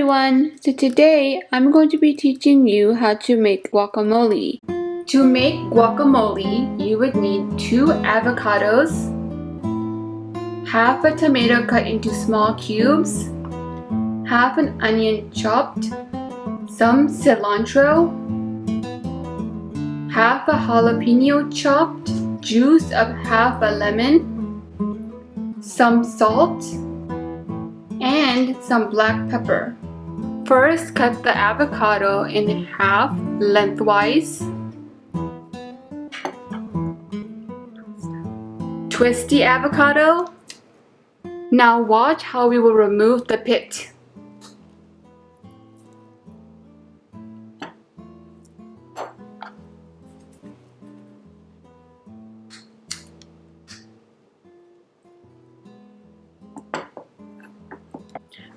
everyone! So today I'm going to be teaching you how to make guacamole. To make guacamole, you would need 2 avocados, half a tomato cut into small cubes, half an onion chopped, some cilantro, half a jalapeno chopped, juice of half a lemon, some salt, and some black pepper. First, cut the avocado in half lengthwise. Twist the avocado. Now watch how we will remove the pit.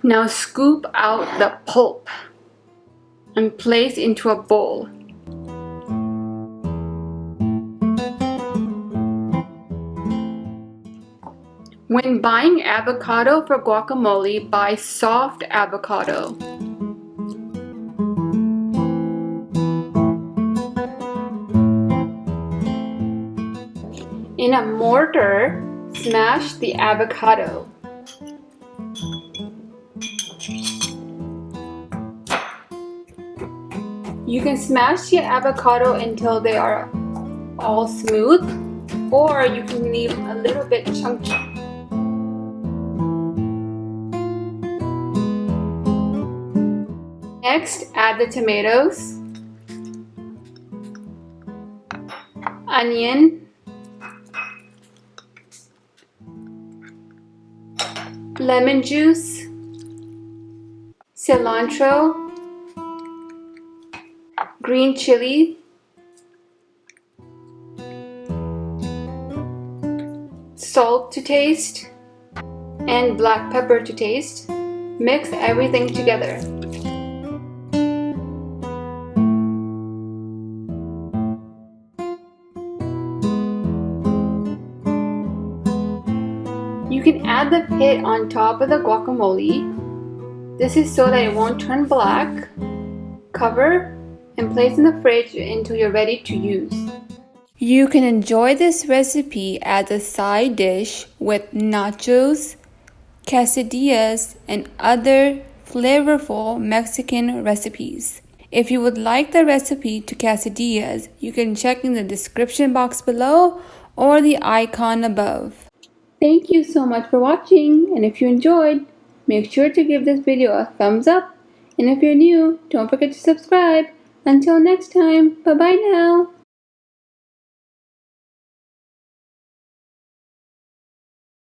Now scoop out the pulp and place into a bowl. When buying avocado for guacamole, buy soft avocado. In a mortar, smash the avocado. You can smash the avocado until they are all smooth, or you can leave a little bit chunky. Next, add the tomatoes, onion, lemon juice, cilantro, green chili, salt to taste, and black pepper to taste. Mix everything together. You can add the pit on top of the guacamole. This is so that it won't turn black. Cover and place in the fridge until you're ready to use. You can enjoy this recipe as a side dish with nachos, quesadillas, and other flavorful Mexican recipes. If you would like the recipe to quesadillas, you can check in the description box below or the icon above. Thank you so much for watching, and if you enjoyed, make sure to give this video a thumbs up, and if you're new, don't forget to subscribe. Until next time, bye-bye now.